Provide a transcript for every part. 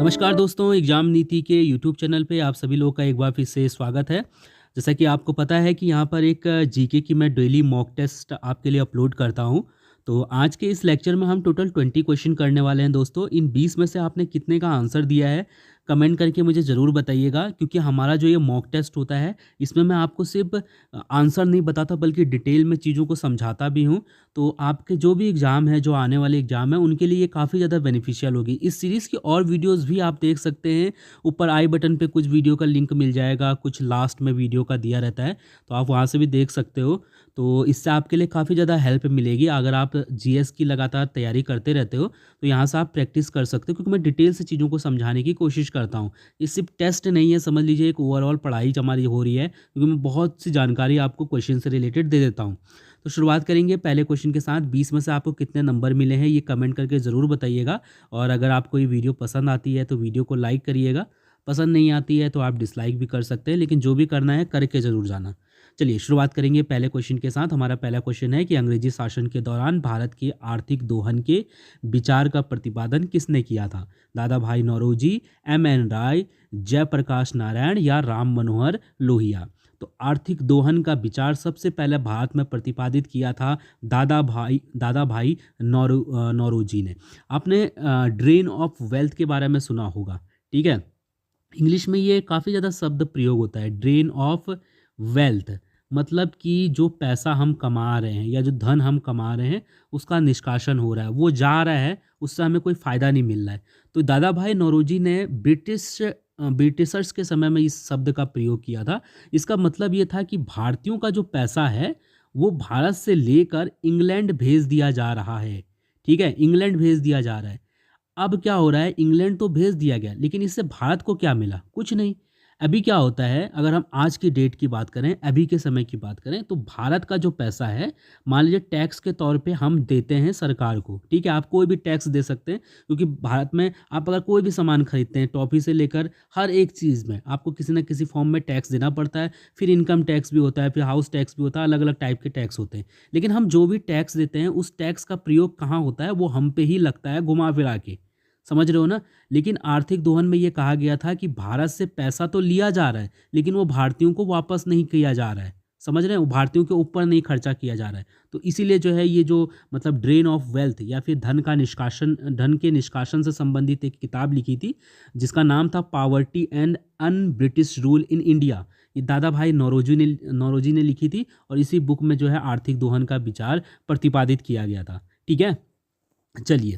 नमस्कार दोस्तों, एग्जाम नीति के यूट्यूब चैनल पे आप सभी लोगों का एक बार फिर से स्वागत है। जैसा कि आपको पता है कि यहाँ पर एक जीके की मैं डेली मॉक टेस्ट आपके लिए अपलोड करता हूँ। तो आज के इस लेक्चर में हम टोटल 20 क्वेश्चन करने वाले हैं दोस्तों। इन 20 में से आपने कितने का आंसर दिया है कमेंट करके मुझे ज़रूर बताइएगा, क्योंकि हमारा जो ये मॉक टेस्ट होता है इसमें मैं आपको सिर्फ आंसर नहीं बताता बल्कि डिटेल में चीज़ों को समझाता भी हूँ। तो आपके जो भी एग्ज़ाम है, जो आने वाले एग्ज़ाम है, उनके लिए ये काफ़ी ज़्यादा बेनिफिशियल होगी। इस सीरीज़ की और वीडियोज़ भी आप देख सकते हैं। ऊपर आई बटन पे कुछ वीडियो का लिंक मिल जाएगा, कुछ लास्ट में वीडियो का दिया रहता है, तो आप वहाँ से भी देख सकते हो। तो इससे आपके लिए काफ़ी ज़्यादा हेल्प मिलेगी। अगर आप जीएस की लगातार तैयारी करते रहते हो तो यहाँ से आप प्रैक्टिस कर सकते हो, क्योंकि मैं डिटेल से चीज़ों को समझाने की कोशिश करता हूँ। ये सिर्फ टेस्ट नहीं है, समझ लीजिए एक ओवरऑल पढ़ाई हमारी हो रही है, क्योंकि मैं बहुत सी जानकारी आपको क्वेश्चन से रिलेटेड दे देता हूँ। तो शुरुआत करेंगे पहले क्वेश्चन के साथ। 20 में से आपको कितने नंबर मिले हैं ये कमेंट करके ज़रूर बताइएगा। और अगर आपको ये वीडियो पसंद आती है तो वीडियो को लाइक करिएगा, पसंद नहीं आती है तो आप डिसलाइक भी कर सकते हैं, लेकिन जो भी करना है करके ज़रूर जाना। चलिए शुरुआत करेंगे पहले क्वेश्चन के साथ। हमारा पहला क्वेश्चन है कि अंग्रेजी शासन के दौरान भारत के आर्थिक दोहन के विचार का प्रतिपादन किसने किया था? दादा भाई नौरोजी, एम.एन. राय, जयप्रकाश नारायण या राम मनोहर लोहिया? तो आर्थिक दोहन का विचार सबसे पहले भारत में प्रतिपादित किया था दादा भाई नौरोजी ने। आपने ड्रेन ऑफ वेल्थ के बारे में सुना होगा, ठीक है। इंग्लिश में ये काफ़ी ज़्यादा शब्द प्रयोग होता है, ड्रेन ऑफ वेल्थ। मतलब कि जो पैसा हम कमा रहे हैं या जो धन हम कमा रहे हैं उसका निष्कासन हो रहा है, वो जा रहा है, उससे हमें कोई फ़ायदा नहीं मिल रहा है। तो दादा भाई नौरोजी ने ब्रिटिशर्स के समय में इस शब्द का प्रयोग किया था। इसका मतलब ये था कि भारतीयों का जो पैसा है वो भारत से लेकर इंग्लैंड भेज दिया जा रहा है, ठीक है, इंग्लैंड भेज दिया जा रहा है। अब क्या हो रहा है, इंग्लैंड तो भेज दिया गया, लेकिन इससे भारत को क्या मिला? कुछ नहीं। अभी क्या होता है, अगर हम आज की डेट की बात करें, अभी के समय की बात करें, तो भारत का जो पैसा है, मान लीजिए टैक्स के तौर पे हम देते हैं सरकार को, ठीक है। आप कोई भी टैक्स दे सकते हैं, क्योंकि भारत में आप अगर कोई भी सामान खरीदते हैं, टॉफ़ी से लेकर हर एक चीज़ में आपको किसी न किसी फॉर्म में टैक्स देना पड़ता है। फिर इनकम टैक्स भी होता है, फिर हाउस टैक्स भी होता है, अलग अलग टाइप के टैक्स होते हैं। लेकिन हम जो भी टैक्स देते हैं उस टैक्स का प्रयोग कहाँ होता है? वो हम पे ही लगता है, घुमा फिरा के। समझ रहे हो ना? लेकिन आर्थिक दोहन में ये कहा गया था कि भारत से पैसा तो लिया जा रहा है, लेकिन वो भारतीयों को वापस नहीं किया जा रहा है। समझ रहे हैं? वो भारतीयों के ऊपर नहीं खर्चा किया जा रहा है। तो इसीलिए जो है ये जो मतलब ड्रेन ऑफ वेल्थ या फिर धन के निष्कासन से संबंधित एक किताब लिखी थी, जिसका नाम था poverty and un British rule in India. ये दादा भाई नौरोजी ने लिखी थी, और इसी बुक में जो है आर्थिक दोहन का विचार प्रतिपादित किया गया था, ठीक है। चलिए,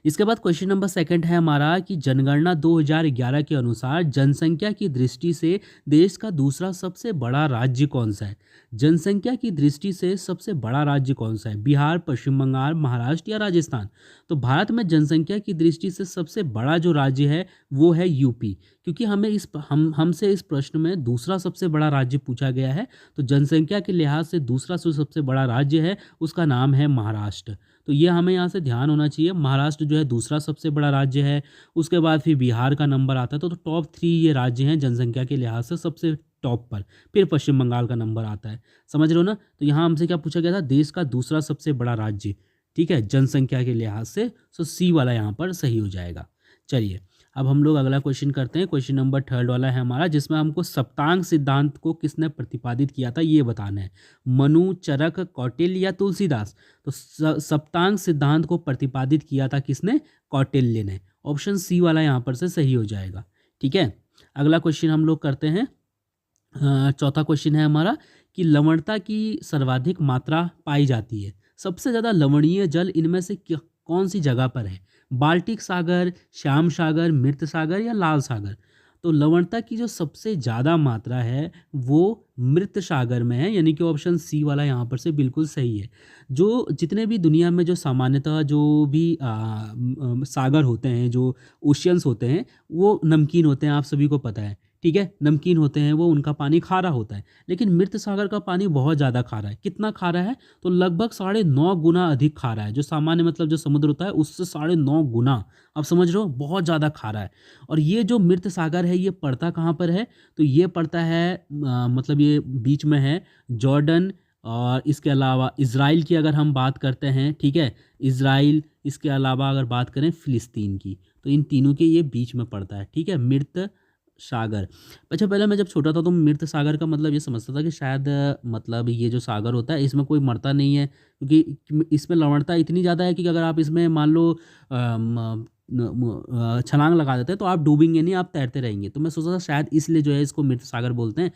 इसके बाद क्वेश्चन नंबर सेकंड है हमारा कि जनगणना 2011 के अनुसार जनसंख्या की दृष्टि से देश का दूसरा सबसे बड़ा राज्य कौन सा है? जनसंख्या की दृष्टि से सबसे बड़ा राज्य कौन सा है? बिहार, पश्चिम बंगाल, महाराष्ट्र या राजस्थान? तो भारत में जनसंख्या की दृष्टि से सबसे बड़ा जो राज्य है वो है यूपी, क्योंकि हमसे इस प्रश्न में दूसरा सबसे बड़ा राज्य पूछा गया है। तो जनसंख्या के लिहाज से दूसरा जो सबसे बड़ा राज्य है उसका नाम है महाराष्ट्र। तो ये हमें यहाँ से ध्यान होना चाहिए, महाराष्ट्र जो है दूसरा सबसे बड़ा राज्य है। उसके बाद फिर बिहार का नंबर आता है। तो टॉप 3 ये राज्य हैं जनसंख्या के लिहाज से सबसे टॉप पर। फिर पश्चिम बंगाल का नंबर आता है। समझ रहे हो ना? तो यहाँ हमसे क्या पूछा गया था? देश का दूसरा सबसे बड़ा राज्य, ठीक है, जनसंख्या के लिहाज से। सो सी वाला यहाँ पर सही हो जाएगा। चलिए, अब हम लोग अगला क्वेश्चन करते हैं। क्वेश्चन नंबर थर्ड वाला है हमारा, जिसमें हमको सप्तांग सिद्धांत को किसने प्रतिपादित किया था ये बताना है। मनु, चरक, कौटिल्य या तुलसीदास? तो सप्तांग सिद्धांत को प्रतिपादित किया था किसने? कौटिल्य ने। ऑप्शन सी वाला यहाँ पर से सही हो जाएगा, ठीक है। अगला क्वेश्चन हम लोग करते हैं। चौथा क्वेश्चन है हमारा कि लवणता की सर्वाधिक मात्रा पाई जाती है। सबसे ज़्यादा लवणीय जल इनमें से कौन सी जगह पर है? बाल्टिक सागर, श्याम सागर, मृत सागर या लाल सागर? तो लवणता की जो सबसे ज़्यादा मात्रा है वो मृत सागर में है, यानी कि ऑप्शन सी वाला यहाँ पर से बिल्कुल सही है। जो जितने भी दुनिया में जो सामान्यतः जो भी सागर होते हैं, जो ओशियंस होते हैं, वो नमकीन होते हैं, आप सभी को पता है, ठीक है, नमकीन होते हैं वो, उनका पानी खारा होता है। लेकिन मृत सागर का पानी बहुत ज़्यादा खारा है। कितना खारा है? तो लगभग 9.5 गुना अधिक खारा है। जो सामान्य मतलब जो समुद्र होता है उससे 9.5 गुना। आप समझ रहे हो, बहुत ज़्यादा खारा है। और ये जो मृत सागर है ये पड़ता कहाँ पर है? तो ये पड़ता है मतलब ये बीच में है जॉर्डन, और इसके अलावा इज़राइल की अगर हम बात करते हैं, ठीक है, इज़राइल, इसके अलावा अगर बात करें फ़िलिस्तीन की, तो तो इन तीनों के ये बीच में पड़ता है, ठीक है, मृत सागर। अच्छा, पहले मैं जब छोटा था तो मृत सागर का मतलब ये समझता था कि शायद मतलब ये जो सागर होता है इसमें कोई मरता नहीं है, क्योंकि इसमें लवणता इतनी ज़्यादा है कि अगर आप इसमें मान लो छलांग लगा देते हैं तो आप डूबेंगे नहीं, आप तैरते रहेंगे। तो मैं सोचा था शायद इसलिए जो है इसको मृत सागर बोलते हैं।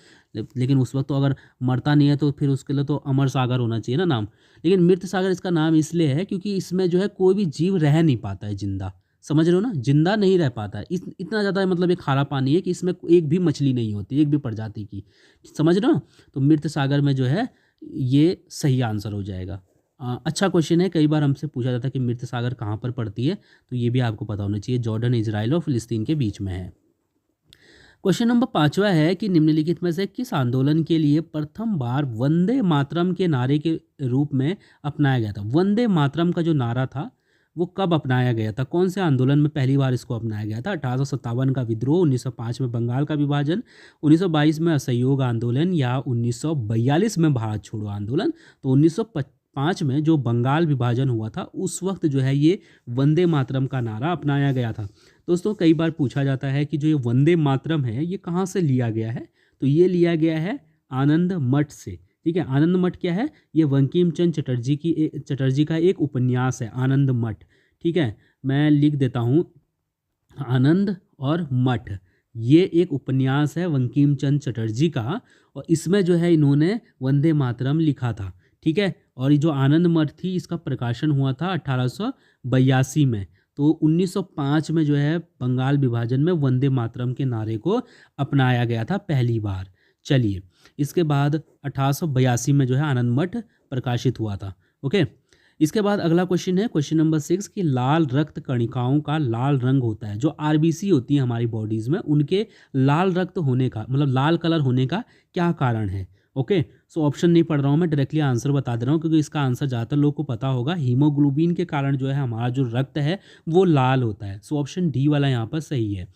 लेकिन उस वक्त तो अगर मरता नहीं है तो फिर उसके लिए तो अमर सागर होना चाहिए ना नाम। लेकिन मृत सागर इसका नाम इसलिए है क्योंकि इसमें जो है कोई भी जीव रह नहीं पाता है जिंदा, समझ रहे हो ना, जिंदा नहीं रह पाता है। इतना ज़्यादा मतलब ये खारा पानी है कि इसमें एक भी मछली नहीं होती, एक भी प्रजाति की, समझ रहे हो। तो मृत सागर में जो है ये सही आंसर हो जाएगा। अच्छा क्वेश्चन है, कई बार हमसे पूछा जाता है कि मृत सागर कहाँ पर पड़ती है, तो ये भी आपको पता होना चाहिए, जॉर्डन, इजराइल और फिलिस्तीन के बीच में है। क्वेश्चन नंबर 5वां है कि निम्नलिखित में से किस आंदोलन के लिए प्रथम बार वंदे मातरम के नारे के रूप में अपनाया गया था। वंदे मातरम का जो नारा था वो कब अपनाया गया था, कौन से आंदोलन में पहली बार इसको अपनाया गया था। 1857 का विद्रोह, 1905 में बंगाल का विभाजन, 1922 में असहयोग आंदोलन या 1942 में भारत छोड़ो आंदोलन। तो 1905 में जो बंगाल विभाजन हुआ था उस वक्त जो है ये वंदे मातरम का नारा अपनाया गया था। दोस्तों, कई बार पूछा जाता है कि जो ये वंदे मातरम है ये कहाँ से लिया गया है, तो ये लिया गया है आनंद मठ से, ठीक है। आनंद मठ क्या है, ये बंकिम चंद्र चटर्जी का एक उपन्यास है आनंद मठ, ठीक है। मैं लिख देता हूँ, आनंद और मठ, ये एक उपन्यास है बंकिम चंद्र चटर्जी का, और इसमें जो है इन्होंने वंदे मातरम लिखा था, ठीक है। और ये जो आनंद मठ थी इसका प्रकाशन हुआ था 1882 में। तो 1905 में जो है बंगाल विभाजन में वंदे मातरम के नारे को अपनाया गया था पहली बार। चलिए, इसके बाद 1882 में जो है आनंद मठ प्रकाशित हुआ था, ओके। इसके बाद अगला क्वेश्चन है, क्वेश्चन नंबर 6 कि लाल रक्त कणिकाओं का लाल रंग होता है, जो आरबीसी होती है हमारी बॉडीज़ में, उनके लाल रक्त होने का मतलब लाल कलर होने का क्या कारण है, ओके। सो ऑप्शन नहीं पढ़ रहा हूँ मैं, डायरेक्टली आंसर बता दे रहा हूँ क्योंकि इसका आंसर ज़्यादातर लोग को पता होगा। हीमोग्लोबिन के कारण जो है हमारा जो रक्त है वो लाल होता है। सो ऑप्शन डी वाला यहाँ पर सही है।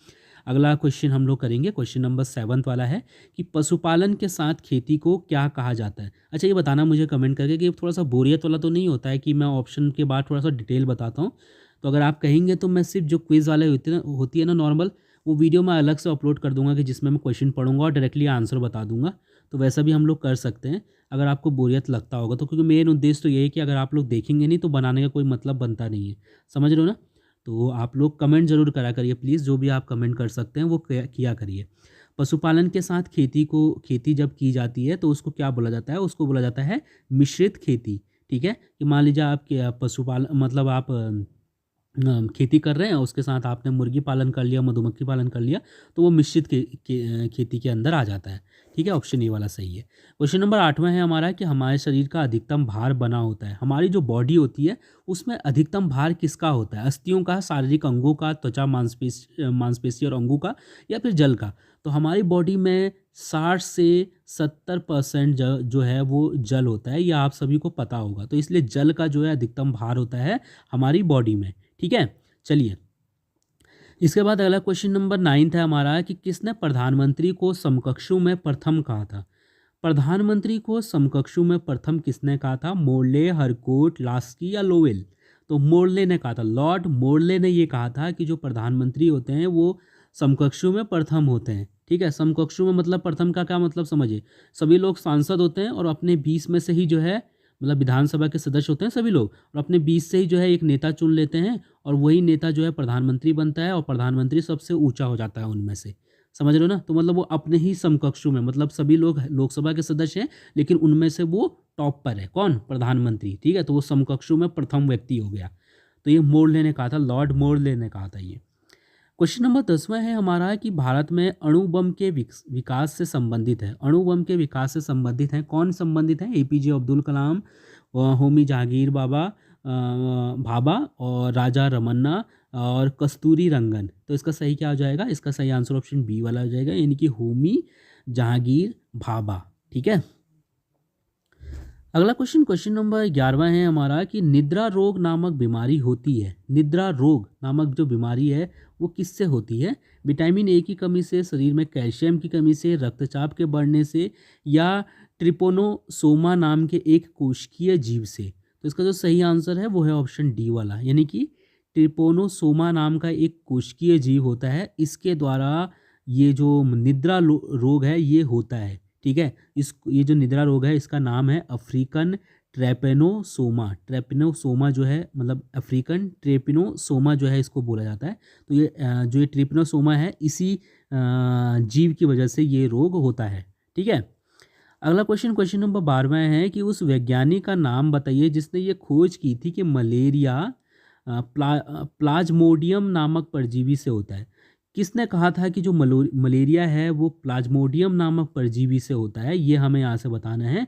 अगला क्वेश्चन हम लोग करेंगे, क्वेश्चन नंबर 7 वाला है कि पशुपालन के साथ खेती को क्या कहा जाता है। अच्छा, ये बताना मुझे कमेंट करके कि थोड़ा सा बोरियत वाला तो नहीं होता है कि मैं ऑप्शन के बाद थोड़ा सा डिटेल बताता हूँ। तो अगर आप कहेंगे तो मैं सिर्फ जो क्विज़ वाले होती है ना नॉर्मल, वो वीडियो मैं अलग से अपलोड कर दूंगा कि जिसमें मैं क्वेश्चन पढ़ूंगा और डायरेक्टली आंसर बता दूंगा। तो वैसा भी हम लोग कर सकते हैं अगर आपको बोरियत लगता होगा तो, क्योंकि मेन उद्देश्य तो ये है कि अगर आप लोग देखेंगे नहीं तो बनाने का कोई मतलब बनता नहीं है, समझ रहे हो ना। तो आप लोग कमेंट जरूर करा करिए प्लीज़, जो भी आप कमेंट कर सकते हैं वो किया करिए। पशुपालन के साथ खेती जब की जाती है तो उसको क्या बोला जाता है, उसको बोला जाता है मिश्रित खेती, ठीक है। कि मान लीजिए आप पशुपालन मतलब आप खेती कर रहे हैं, उसके साथ आपने मुर्गी पालन कर लिया, मधुमक्खी पालन कर लिया, तो वो मिश्रित खेती के अंदर आ जाता है, ठीक है। ऑप्शन ए वाला सही है। क्वेश्चन नंबर 8वां है हमारा कि हमारे शरीर का अधिकतम भार बना होता है, हमारी जो बॉडी होती है उसमें अधिकतम भार किसका होता है, अस्थियों का, शारीरिक अंगों का, त्वचा मांसपेशी और अंगों का, या फिर जल का। तो हमारी बॉडी में 60 से 70% जो है वो जल होता है, यह आप सभी को पता होगा। तो इसलिए जल का जो है अधिकतम भार होता है हमारी बॉडी में, ठीक है। चलिए, इसके बाद अगला क्वेश्चन नंबर 9 है हमारा कि किसने प्रधानमंत्री को समकक्षों में प्रथम कहा था। प्रधानमंत्री को समकक्षों में प्रथम किसने कहा था, मोर्ले, हरकोट, लास्की या लोवेल। तो मोर्ले ने कहा था, लॉर्ड मोर्ले ने ये कहा था कि जो प्रधानमंत्री होते हैं वो समकक्षों में प्रथम होते हैं, ठीक है। समकक्षों में मतलब प्रथम का क्या मतलब समझिए, सभी लोग सांसद होते हैं और अपने 20 में से ही जो है मतलब विधानसभा के सदस्य होते हैं सभी लोग, और अपने 20 से ही जो है एक नेता चुन लेते हैं और वही नेता जो है प्रधानमंत्री बनता है और प्रधानमंत्री सबसे ऊंचा हो जाता है उनमें से, समझ रहे हो ना। तो मतलब वो अपने ही समकक्षों में, मतलब सभी लोग लोकसभा के सदस्य हैं लेकिन उनमें से वो टॉप पर है, कौन, प्रधानमंत्री, ठीक है। तो वो समकक्षों में प्रथम व्यक्ति हो गया। तो ये मोर्ले ने कहा था, लॉर्ड मोर्ले ने कहा था ये। क्वेश्चन नंबर 10वां है हमारा कि भारत में अणु बम के विकास से संबंधित है, अणु बम के विकास से संबंधित है, कौन संबंधित है, एपीजे अब्दुल कलाम, होमी जहांगीर भाभा और राजा रमन्ना और कस्तूरी रंगन। तो इसका सही क्या हो जाएगा, इसका सही आंसर ऑप्शन बी वाला हो जाएगा, यानी कि होमी जहांगीर भाभा, ठीक है। अगला क्वेश्चन नंबर 11वां है हमारा कि निद्रा रोग नामक बीमारी होती है, निद्रा रोग नामक जो बीमारी है वो किससे होती है, विटामिन ए की कमी से, शरीर में कैल्शियम की कमी से, रक्तचाप के बढ़ने से, या ट्रिपोनोसोमा नाम के एक कोशिकीय जीव से। तो इसका जो सही आंसर है वो है ऑप्शन डी वाला, यानी कि ट्रिपोनोसोमा नाम का एक कोशिकीय जीव होता है, इसके द्वारा ये जो निद्रा रोग है ये होता है। ठीक है, ये जो निद्रा रोग है इसका नाम है अफ्रीकन ट्रेपेनोसोमा। ट्रेपेनोसोमा जो है मतलब अफ्रीकन ट्रेपिनोसोमा जो है इसको बोला जाता है। तो ये जो ये ट्रिपेनोसोमा है इसी जीव की वजह से ये रोग होता है। ठीक है, अगला क्वेश्चन नंबर 12वां है कि उस वैज्ञानिक का नाम बताइए जिसने ये खोज की थी कि मलेरिया प्लाज्मोडियम नामक परजीवी से होता है। किसने कहा था कि जो मलेरिया है वो प्लाज्मोडियम नामक परजीवी से होता है, ये हमें यहाँ से बताना है।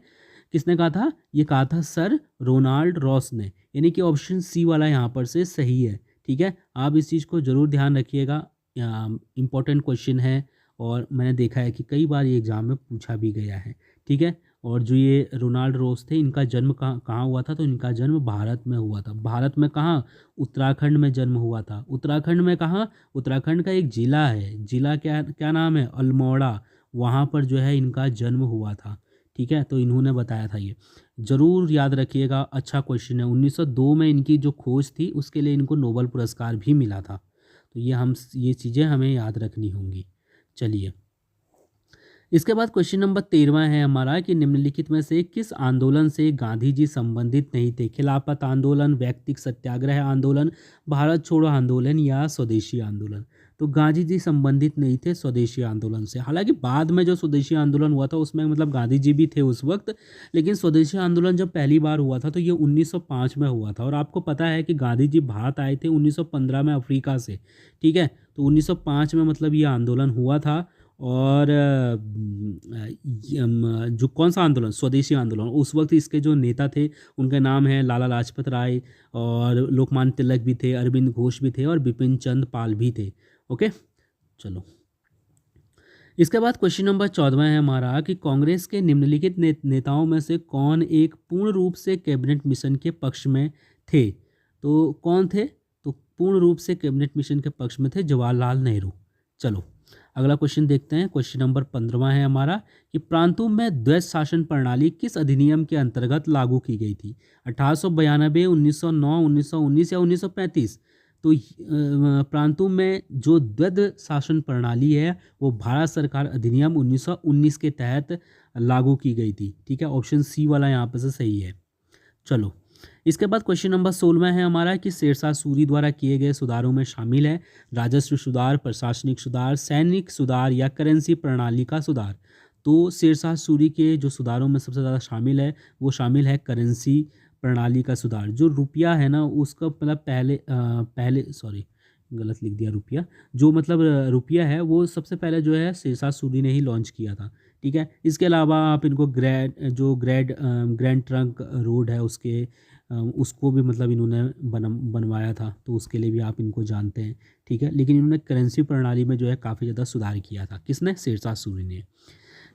किसने कहा था? ये कहा था सर रोनाल्ड रॉस ने, यानी कि ऑप्शन सी वाला यहाँ पर से सही है। ठीक है, आप इस चीज़ को ज़रूर ध्यान रखिएगा, इम्पोर्टेंट क्वेश्चन है और मैंने देखा है कि कई बार ये एग्ज़ाम में पूछा भी गया है। ठीक है, और जो ये रोनाल्ड रॉस थे इनका जन्म कहाँ हुआ था? तो इनका जन्म भारत में हुआ था। भारत में कहाँ? उत्तराखंड में जन्म हुआ था। उत्तराखंड में कहाँ? उत्तराखंड का एक ज़िला है, ज़िला क्या क्या नाम है? अल्मोड़ा। वहाँ पर जो है इनका जन्म हुआ था। ठीक है, तो इन्होंने बताया था, ये ज़रूर याद रखिएगा, अच्छा क्वेश्चन है। 1902 में इनकी जो खोज थी उसके लिए इनको नोबेल पुरस्कार भी मिला था। तो ये चीज़ें हमें याद रखनी होंगी। चलिए, इसके बाद क्वेश्चन नंबर 13वां है हमारा कि निम्नलिखित में से किस आंदोलन से गांधी जी संबंधित नहीं थे? खिलाफत आंदोलन, व्यक्तिगत सत्याग्रह आंदोलन, भारत छोड़ो आंदोलन या स्वदेशी आंदोलन? तो गांधी जी संबंधित नहीं थे स्वदेशी आंदोलन से। हालांकि बाद में जो स्वदेशी आंदोलन हुआ था उसमें मतलब गांधी जी भी थे उस वक्त, लेकिन स्वदेशी आंदोलन जब पहली बार हुआ था तो ये 1905 में हुआ था। और आपको पता है कि गांधी जी भारत आए थे 1915 में अफ्रीका से। ठीक है, तो 1905 में मतलब ये आंदोलन हुआ था। और जो कौन सा आंदोलन? स्वदेशी आंदोलन। उस वक्त इसके जो नेता थे उनके नाम है लाला लाजपत राय, और लोकमान्य तिलक भी थे, अरविंद घोष भी थे और बिपिन चंद्र पाल भी थे। ओके, चलो, इसके बाद क्वेश्चन नंबर 14वां है हमारा कि कांग्रेस के निम्नलिखित नेताओं में से कौन एक पूर्ण रूप से कैबिनेट मिशन के पक्ष में थे? तो कौन थे? तो पूर्ण रूप से कैबिनेट मिशन के पक्ष में थे जवाहरलाल नेहरू। चलो, अगला क्वेश्चन देखते हैं। क्वेश्चन नंबर 15वां है हमारा कि प्रांतों में द्वैत शासन प्रणाली किस अधिनियम के अंतर्गत लागू की गई थी? 1892, 1909, 1919 या 1935? तो प्रांतों में जो द्वैत शासन प्रणाली है वो भारत सरकार अधिनियम 1919 के तहत लागू की गई थी। ठीक है, ऑप्शन सी वाला यहाँ पर से सही है। चलो, इसके बाद क्वेश्चन नंबर 16 है हमारा कि शेरशाह सूरी द्वारा किए गए सुधारों में शामिल है राजस्व सुधार, प्रशासनिक सुधार, सैनिक सुधार या करेंसी प्रणाली का सुधार? तो शेरशाह सूरी के जो सुधारों में सबसे ज़्यादा शामिल है वो शामिल है करेंसी प्रणाली का सुधार। जो रुपया है ना उसका मतलब पहले सॉरी गलत लिख दिया, रुपया जो मतलब रुपया है वो सबसे पहले जो है शेरशाह सूरी ने ही लॉन्च किया था। ठीक है, इसके अलावा आप इनको ग्रैंड ट्रंक रोड है उसको भी मतलब इन्होंने बनवाया था, तो उसके लिए भी आप इनको जानते हैं। ठीक है, लेकिन इन्होंने करेंसी प्रणाली में जो है काफ़ी ज़्यादा सुधार किया था। किसने? शेरशाह सूरी ने।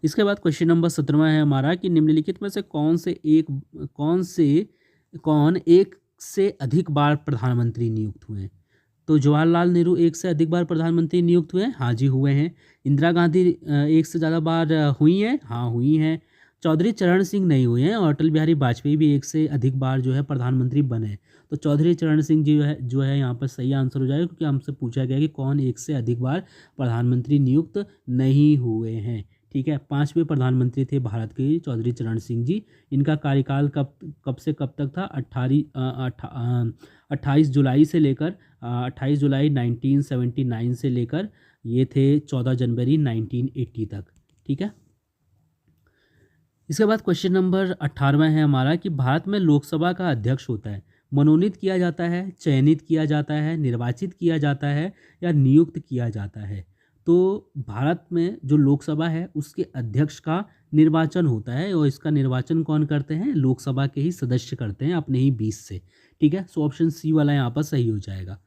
इसके बाद क्वेश्चन नंबर 17वां है हमारा कि निम्नलिखित में से कौन एक से अधिक बार प्रधानमंत्री नियुक्त हुए हैं? तो जवाहरलाल नेहरू एक से अधिक बार प्रधानमंत्री नियुक्त हुए हैं। हाँ जी, हुए हैं। इंदिरा गांधी एक से ज़्यादा बार हुई हैं। हाँ, हुई हैं। चौधरी चरण सिंह नहीं हुए हैं। और अटल बिहारी वाजपेयी भी एक से अधिक बार जो है प्रधानमंत्री बने। तो चौधरी चरण सिंह जी जो है यहाँ पर सही आंसर हो जाएगा, क्योंकि हमसे पूछा गया कि कौन एक से अधिक बार प्रधानमंत्री नियुक्त नहीं हुए हैं। ठीक है, 5वें प्रधानमंत्री थे भारत के चौधरी चरण सिंह जी। इनका कार्यकाल कब से कब तक था? 28 जुलाई से लेकर 28 जुलाई 1979 से लेकर ये थे 14 जनवरी 1980 तक। ठीक है, इसके बाद क्वेश्चन नंबर 18वां है हमारा कि भारत में लोकसभा का अध्यक्ष होता है, मनोनीत किया जाता है, चयनित किया जाता है, निर्वाचित किया जाता है या नियुक्त किया जाता है? तो भारत में जो लोकसभा है उसके अध्यक्ष का निर्वाचन होता है, और इसका निर्वाचन कौन करते हैं? लोकसभा के ही सदस्य करते हैं अपने ही 20 से। ठीक है, सो ऑप्शन सी वाला यहाँ पर सही हो जाएगा।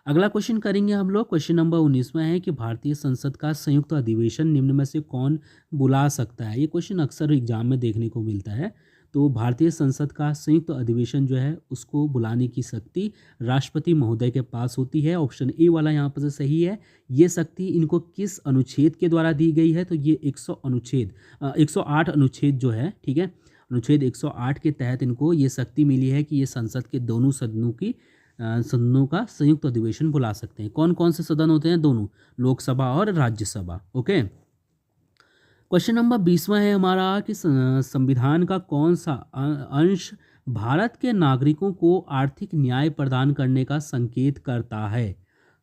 अगला क्वेश्चन करेंगे हम लोग। क्वेश्चन नंबर 19वां है कि भारतीय संसद का संयुक्त अधिवेशन निम्न में से कौन बुला सकता है? ये क्वेश्चन अक्सर एग्जाम में देखने को मिलता है। तो भारतीय संसद का संयुक्त अधिवेशन जो है उसको बुलाने की शक्ति राष्ट्रपति महोदय के पास होती है। ऑप्शन ए वाला यहाँ पर से सही है। ये शक्ति इनको किस अनुच्छेद के द्वारा दी गई है? तो ये 108 अनुच्छेद जो है, ठीक है, अनुच्छेद 108 के तहत इनको ये शक्ति मिली है कि ये संसद के दोनों सदनों की सदनों का संयुक्त अधिवेशन बुला सकते हैं। कौन कौन से सदन होते हैं? दोनों, लोकसभा और राज्यसभा। ओके। क्वेश्चन नंबर 20वां है हमारा कि संविधान का कौन सा अंश भारत के नागरिकों को आर्थिक न्याय प्रदान करने का संकेत करता है?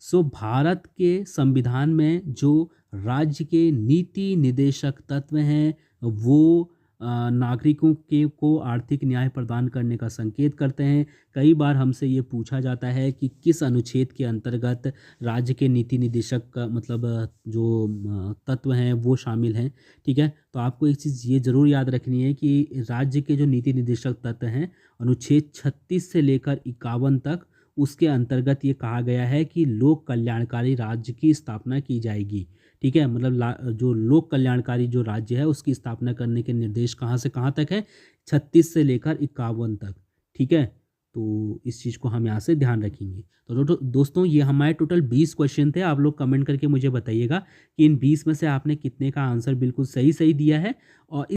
सो भारत के संविधान में जो राज्य के नीति निदेशक तत्व हैं वो नागरिकों के को आर्थिक न्याय प्रदान करने का संकेत करते हैं। कई बार हमसे ये पूछा जाता है कि किस अनुच्छेद के अंतर्गत राज्य के नीति निदेशक का मतलब जो तत्व हैं वो शामिल हैं। ठीक है, तो आपको एक चीज़ ये ज़रूर याद रखनी है कि राज्य के जो नीति निदेशक तत्व हैं अनुच्छेद 36 से लेकर 51 तक, उसके अंतर्गत ये कहा गया है कि लोक कल्याणकारी राज्य की स्थापना की जाएगी। ठीक है, मतलब जो लोक कल्याणकारी जो राज्य है उसकी स्थापना करने के निर्देश कहाँ से कहाँ तक है? 36 से लेकर 51 तक। ठीक है, तो इस चीज़ को हम यहाँ से ध्यान रखेंगे। तो दोस्तों ये हमारे टोटल 20 क्वेश्चन थे। आप लोग कमेंट करके मुझे बताइएगा कि इन 20 में से आपने कितने का आंसर बिल्कुल सही सही दिया है। और